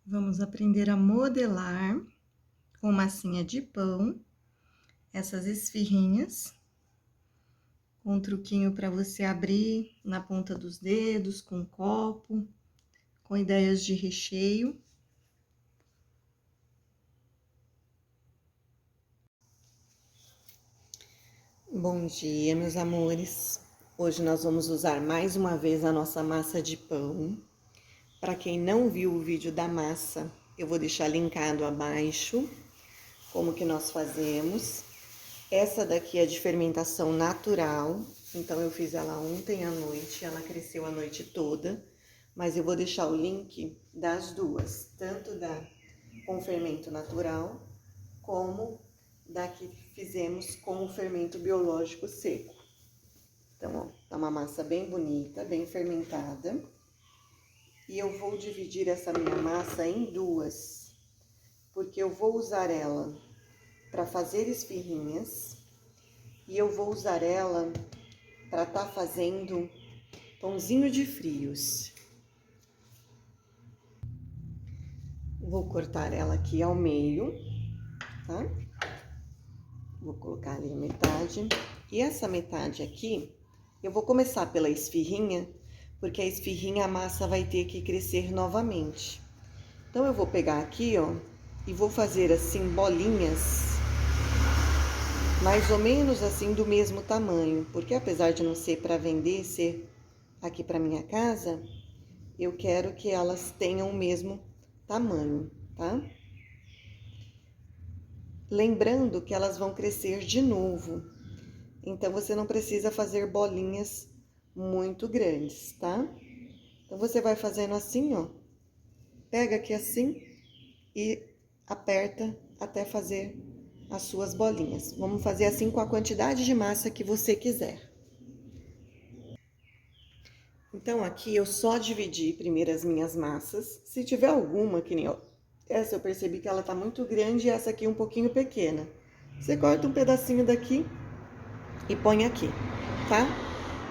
Vamos aprender a modelar com massinha de pão essas esfirrinhas, com um truquinho para você abrir na ponta dos dedos, com um copo, com ideias de recheio. Bom dia, meus amores! Hoje nós vamos usar mais uma vez a nossa massa de pão. Para quem não viu o vídeo da massa, eu vou deixar linkado abaixo como que nós fazemos. Essa daqui é de fermentação natural, então eu fiz ela ontem à noite, ela cresceu a noite toda, mas eu vou deixar o link das duas, tanto da com fermento natural, como da que fizemos com o fermento biológico seco. Então, ó, tá uma massa bem bonita, bem fermentada. E eu vou dividir essa minha massa em duas, porque eu vou usar ela para fazer esfirrinhas e eu vou usar ela para estar fazendo pãozinho de frios. Vou cortar ela aqui ao meio, tá? Vou colocar ali a metade. E essa metade aqui, eu vou começar pela esfirrinha, porque a esfirrinha a massa vai ter que crescer novamente. Então, eu vou pegar aqui, ó, e vou fazer assim bolinhas, mais ou menos assim do mesmo tamanho, porque apesar de não ser para vender, ser aqui para minha casa, eu quero que elas tenham o mesmo tamanho, tá? Lembrando que elas vão crescer de novo, então você não precisa fazer bolinhas muito grandes, tá? Então você vai fazendo assim, ó, pega aqui assim e aperta até fazer as suas bolinhas. Vamos fazer assim com a quantidade de massa que você quiser. Então, aqui eu só dividi primeiro as minhas massas. Se tiver alguma, que nem essa eu percebi que ela tá muito grande e essa aqui um pouquinho pequena. Você corta um pedacinho daqui e põe aqui, tá?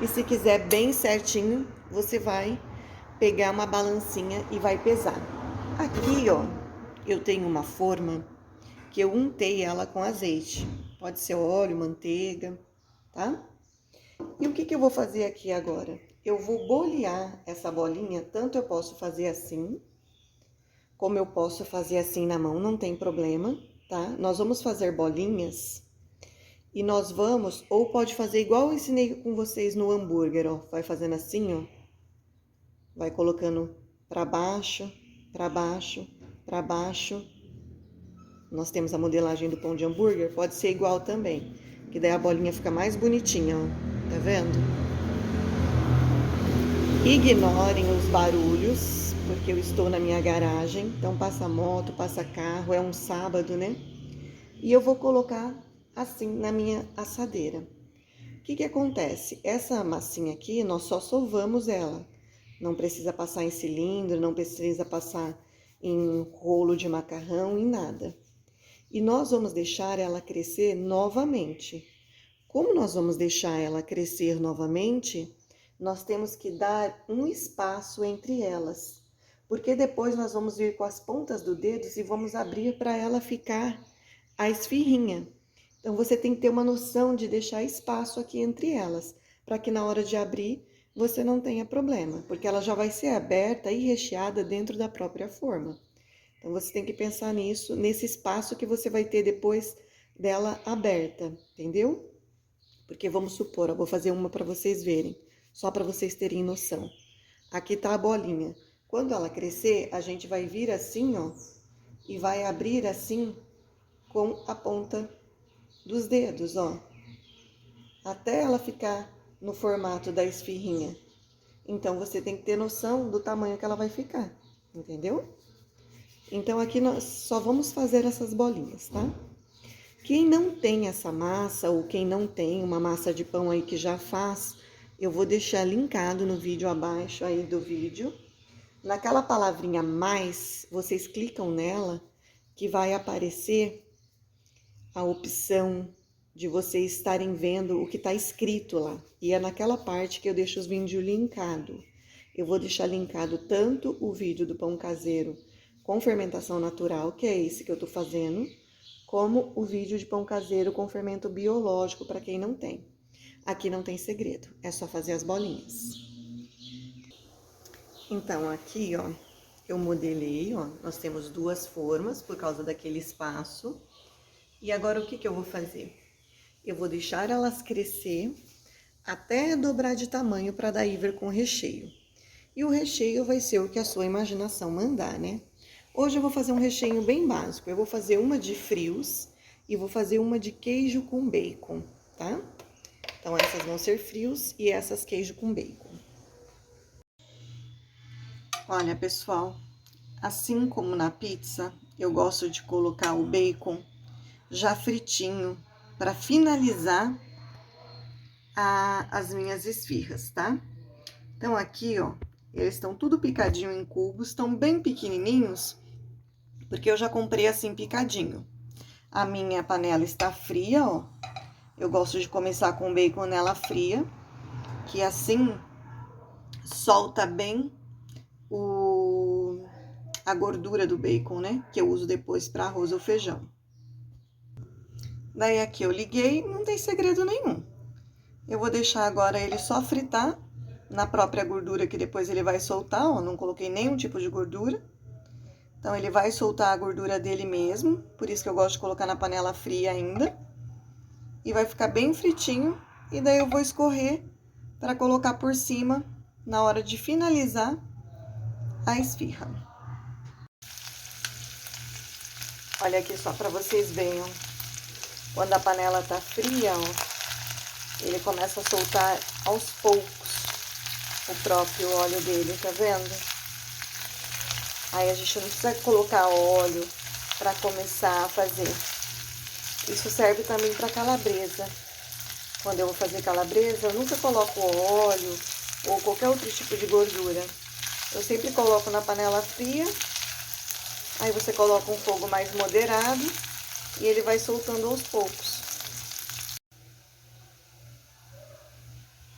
E se quiser bem certinho, você vai pegar uma balancinha e vai pesar. Aqui, ó, eu tenho uma forma que eu untei ela com azeite. Pode ser óleo, manteiga, tá? E o que eu vou fazer aqui agora? Eu vou bolear essa bolinha, tanto eu posso fazer assim, como eu posso fazer assim na mão, não tem problema, tá? Nós vamos fazer bolinhas e nós vamos, ou pode fazer igual eu ensinei com vocês no hambúrguer, ó. Vai fazendo assim, ó. Vai colocando pra baixo, pra baixo, pra baixo. Nós temos a modelagem do pão de hambúrguer, pode ser igual também, que daí a bolinha fica mais bonitinha, ó. Tá vendo? Ignorem os barulhos, porque eu estou na minha garagem, então passa moto, passa carro, é um sábado, né? E eu vou colocar assim na minha assadeira. O que acontece? Essa massinha aqui, nós só sovamos ela. Não precisa passar em cilindro, não precisa passar em rolo de macarrão, em nada. E nós vamos deixar ela crescer novamente. Como nós vamos deixar ela crescer novamente, nós temos que dar um espaço entre elas, porque depois nós vamos vir com as pontas dos dedos e vamos abrir para ela ficar a esfirrinha. Então, você tem que ter uma noção de deixar espaço aqui entre elas, para que na hora de abrir você não tenha problema, porque ela já vai ser aberta e recheada dentro da própria forma. Então, você tem que pensar nisso, nesse espaço que você vai ter depois dela aberta, entendeu? Porque vamos supor, eu vou fazer uma para vocês verem, só para vocês terem noção. Aqui tá a bolinha. Quando ela crescer, a gente vai vir assim, ó, e vai abrir assim com a ponta dos dedos, ó, até ela ficar no formato da esfirrinha. Então, você tem que ter noção do tamanho que ela vai ficar, entendeu? Então, aqui nós só vamos fazer essas bolinhas, tá? Quem não tem essa massa, ou quem não tem uma massa de pão aí que já faz, eu vou deixar linkado no vídeo abaixo aí do vídeo. Naquela palavrinha mais, vocês clicam nela, que vai aparecer a opção de vocês estarem vendo o que está escrito lá. E é naquela parte que eu deixo os vídeos linkados. Eu vou deixar linkado tanto o vídeo do pão caseiro com fermentação natural, que é esse que eu tô fazendo, como o vídeo de pão caseiro com fermento biológico, para quem não tem. Aqui não tem segredo, é só fazer as bolinhas. Então, aqui, ó, eu modelei, ó, nós temos 2 formas por causa daquele espaço. E agora, o que eu vou fazer? Eu vou deixar elas crescer até dobrar de tamanho para daí vir com recheio. E o recheio vai ser o que a sua imaginação mandar, né? Hoje eu vou fazer um recheio bem básico. Eu vou fazer uma de frios e vou fazer uma de queijo com bacon, tá? Então, essas vão ser frios e essas queijo com bacon. Olha, pessoal, assim como na pizza, eu gosto de colocar o bacon já fritinho para finalizar as minhas esfirras, tá? Então, aqui, ó, eles estão tudo picadinho em cubos, estão bem pequenininhos, porque eu já comprei assim picadinho. A minha panela está fria, ó. Eu gosto de começar com o bacon nela fria, que assim solta bem a gordura do bacon, né? Que eu uso depois para arroz ou feijão. Daí aqui eu liguei, não tem segredo nenhum. Eu vou deixar agora ele só fritar na própria gordura que depois ele vai soltar, ó. Não coloquei nenhum tipo de gordura. Então, ele vai soltar a gordura dele mesmo, por isso que eu gosto de colocar na panela fria ainda. E vai ficar bem fritinho, e daí eu vou escorrer para colocar por cima na hora de finalizar a esfirra. Olha aqui só para vocês verem, ó. Quando a panela tá fria, ó, ele começa a soltar aos poucos o próprio óleo dele, tá vendo? Aí a gente não precisa colocar óleo para começar a fazer. Isso serve também para calabresa. Quando eu vou fazer calabresa, eu nunca coloco óleo ou qualquer outro tipo de gordura. Eu sempre coloco na panela fria. Aí você coloca um fogo mais moderado e ele vai soltando aos poucos.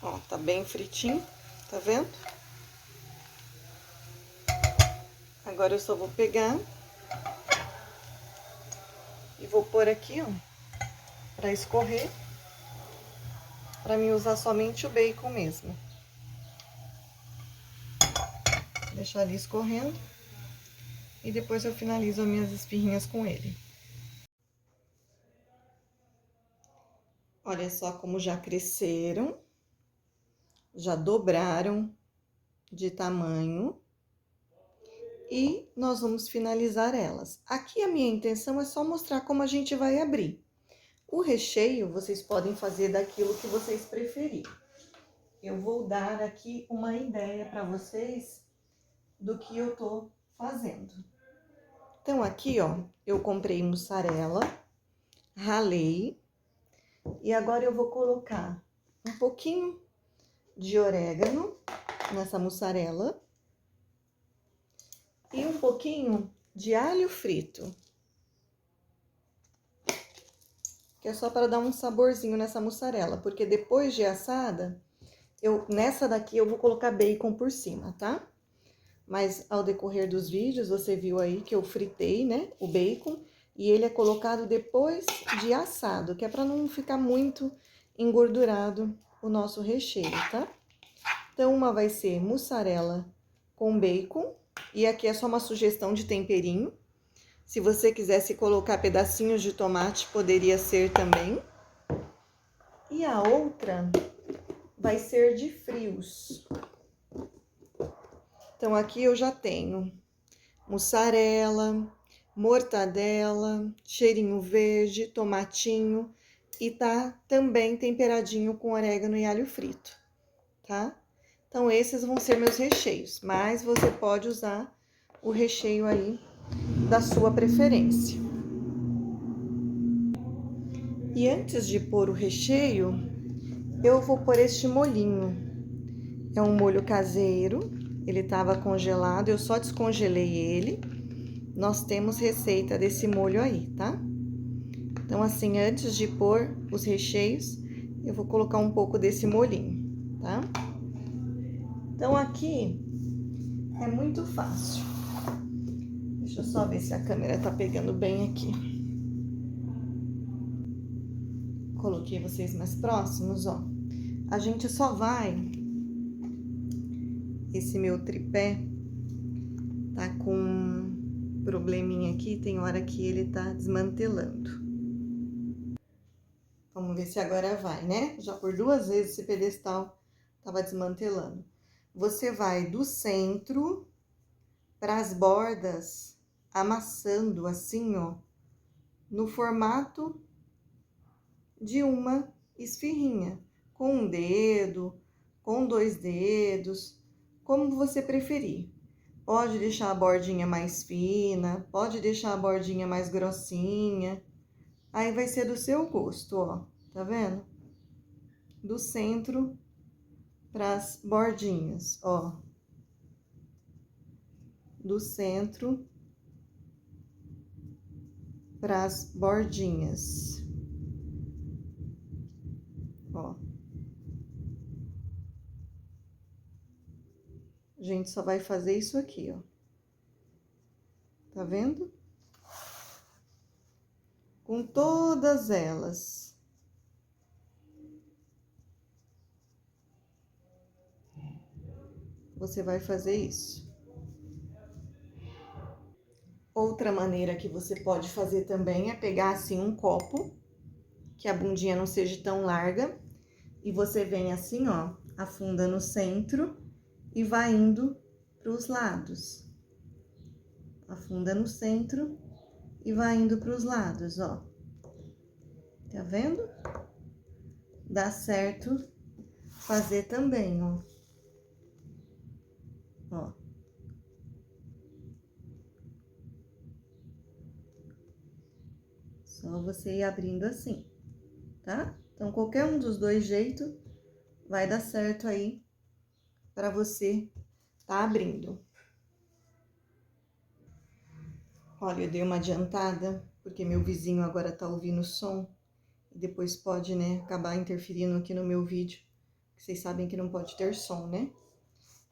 Ó, tá bem fritinho, tá vendo? Agora eu só vou pegar e vou pôr aqui, ó, pra escorrer, pra mim usar somente o bacon mesmo. Deixar ali escorrendo e depois eu finalizo as minhas esfirrinhas com ele. Olha só como já cresceram, já dobraram de tamanho. E nós vamos finalizar elas. Aqui a minha intenção é só mostrar como a gente vai abrir. O recheio vocês podem fazer daquilo que vocês preferirem. Eu vou dar aqui uma ideia para vocês do que eu tô fazendo. Então, aqui, ó, eu comprei mussarela, ralei, e agora eu vou colocar um pouquinho de orégano nessa mussarela. E um pouquinho de alho frito, que é só para dar um saborzinho nessa mussarela, porque depois de assada, nessa daqui eu vou colocar bacon por cima, tá? Mas ao decorrer dos vídeos, você viu aí que eu fritei, né, o bacon, e ele é colocado depois de assado, que é para não ficar muito engordurado o nosso recheio, tá? Então, uma vai ser mussarela com bacon. E aqui é só uma sugestão de temperinho. Se você quisesse colocar pedacinhos de tomate, poderia ser também. E a outra vai ser de frios. Então, aqui eu já tenho mussarela, mortadela, cheirinho verde, tomatinho. E tá também temperadinho com orégano e alho frito, tá? Então, esses vão ser meus recheios, mas você pode usar o recheio aí da sua preferência. E antes de pôr o recheio, eu vou pôr este molhinho. É um molho caseiro, ele estava congelado, eu só descongelei ele. Nós temos receita desse molho aí, tá? Então, assim, antes de pôr os recheios, eu vou colocar um pouco desse molhinho, tá? Então, aqui é muito fácil. Deixa eu só ver se a câmera tá pegando bem aqui. Coloquei vocês mais próximos, ó. A gente só vai... Esse meu tripé tá com um probleminha aqui, tem hora que ele tá desmantelando. Vamos ver se agora vai, né? Já por 2 vezes esse pedestal tava desmantelando. Você vai do centro para as bordas, amassando assim, ó, no formato de uma esfirrinha, com um dedo, com 2 dedos, como você preferir. Pode deixar a bordinha mais fina, pode deixar a bordinha mais grossinha. Aí vai ser do seu gosto, ó. Tá vendo? Do centro para as bordinhas, ó. Do centro para as bordinhas. Ó. A gente só vai fazer isso aqui, ó. Tá vendo? Com todas elas. Você vai fazer isso. Outra maneira que você pode fazer também é pegar assim um copo, que a bundinha não seja tão larga, e você vem assim, ó, afunda no centro e vai indo para os lados. Afunda no centro e vai indo para os lados, ó. Tá vendo? Dá certo fazer também, ó. Ó. Só você ir abrindo assim, tá? Então, qualquer um dos 2 jeitos vai dar certo aí para você tá abrindo. Olha, eu dei uma adiantada, porque meu vizinho agora tá ouvindo o som. E depois pode, né, acabar interferindo aqui no meu vídeo. Vocês sabem que não pode ter som, né?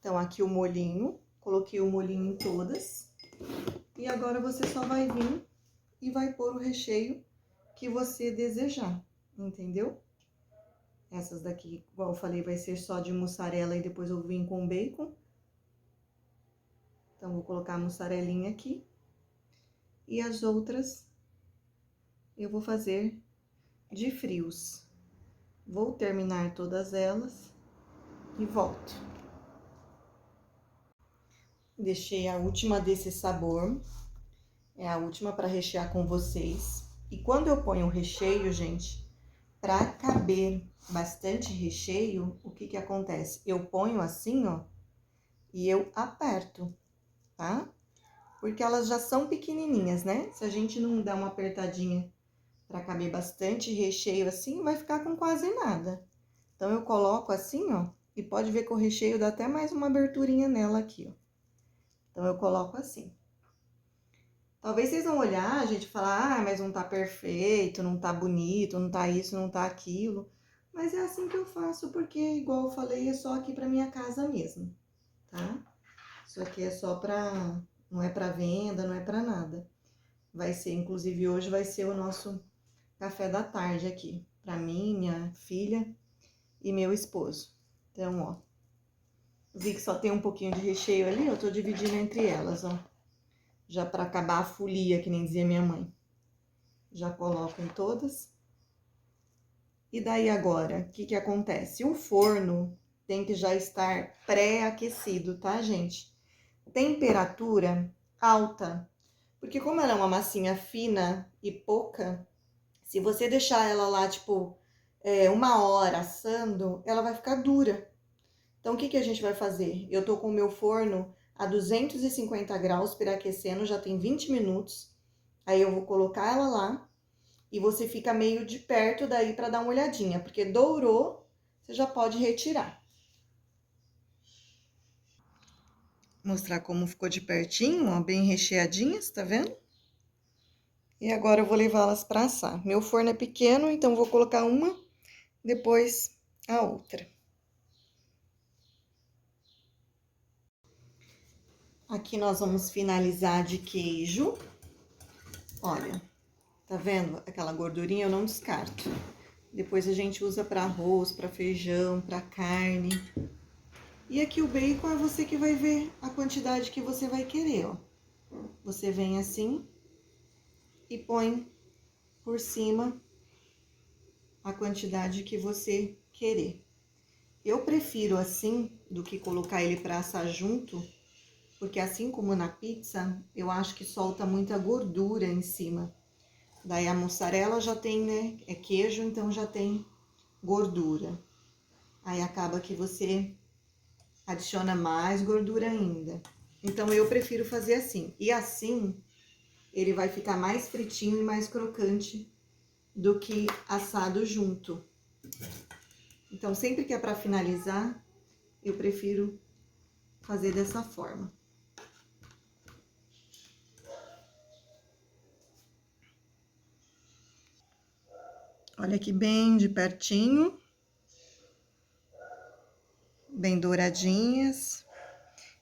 Então, aqui o molhinho. Coloquei o molhinho em todas. E agora você só vai vir e vai pôr o recheio que você desejar, entendeu? Essas daqui, igual eu falei, vai ser só de mussarela e depois eu vim com bacon. Então, vou colocar a mussarelinha aqui. E as outras eu vou fazer de frios. Vou terminar todas elas e volto. Deixei a última desse sabor. É a última para rechear com vocês. E quando eu ponho o recheio, gente, para caber bastante recheio, o que que acontece? Eu ponho assim, ó, e eu aperto, tá? Porque elas já são pequenininhas, né? Se a gente não der uma apertadinha para caber bastante recheio assim, vai ficar com quase nada. Então, eu coloco assim, ó, e pode ver que o recheio dá até mais uma aberturinha nela aqui, ó. Então, eu coloco assim. Talvez vocês vão olhar, a gente falar, ah, mas não tá perfeito, não tá bonito, não tá isso, não tá aquilo. Mas é assim que eu faço, porque, igual eu falei, é só aqui pra minha casa mesmo, tá? Isso aqui é só pra... não é pra venda, não é pra nada. Vai ser, inclusive, hoje vai ser o nosso café da tarde aqui, pra mim, minha filha e meu esposo. Então, ó, vi que só tem um pouquinho de recheio ali, eu tô dividindo entre elas, ó. Já pra acabar a folia, que nem dizia minha mãe. Já coloco em todas. E daí agora, o que que acontece? O forno tem que já estar pré-aquecido, tá, gente? Temperatura alta. Porque como ela é uma massinha fina e pouca, se você deixar ela lá, tipo, 1 hora assando, ela vai ficar dura. Então, o que que a gente vai fazer? Eu tô com o meu forno a 250 graus pré-aquecendo, já tem 20 minutos. Aí eu vou colocar ela lá e você fica meio de perto daí para dar uma olhadinha, porque dourou, você já pode retirar. Mostrar como ficou de pertinho, ó, bem recheadinhas, tá vendo? E agora eu vou levá-las para assar. Meu forno é pequeno, então vou colocar uma, depois a outra. Aqui nós vamos finalizar de queijo. Olha, tá vendo aquela gordurinha? Eu não descarto. Depois a gente usa para arroz, para feijão, para carne. E aqui o bacon é você que vai ver a quantidade que você vai querer, ó. Você vem assim e põe por cima a quantidade que você querer. Eu prefiro assim do que colocar ele para assar junto, porque assim como na pizza, eu acho que solta muita gordura em cima. Daí a mussarela já tem, né? É queijo, então já tem gordura. Aí acaba que você adiciona mais gordura ainda. Então eu prefiro fazer assim. E assim ele vai ficar mais fritinho e mais crocante do que assado junto. Então sempre que é para finalizar, eu prefiro fazer dessa forma. Olha aqui bem de pertinho, bem douradinhas,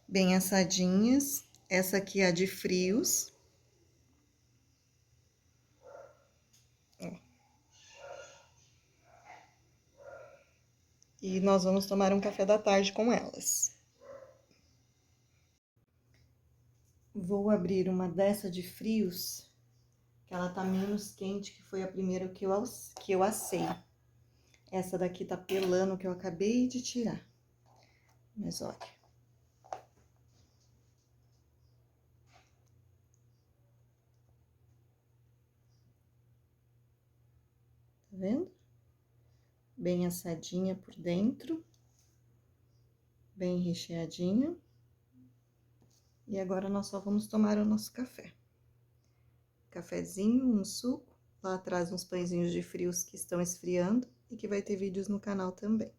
bem assadinhas. Essa aqui é a de frios. E nós vamos tomar um café da tarde com elas. Vou abrir uma dessa de frios, que ela tá menos quente, que foi a primeira que eu assei. Essa daqui tá pelando, que eu acabei de tirar. Mas olha. Tá vendo? Bem assadinha por dentro. Bem recheadinha. E agora nós só vamos tomar o nosso café. Cafezinho, um suco. Lá atrás uns pãezinhos de frios que estão esfriando e que vai ter vídeos no canal também.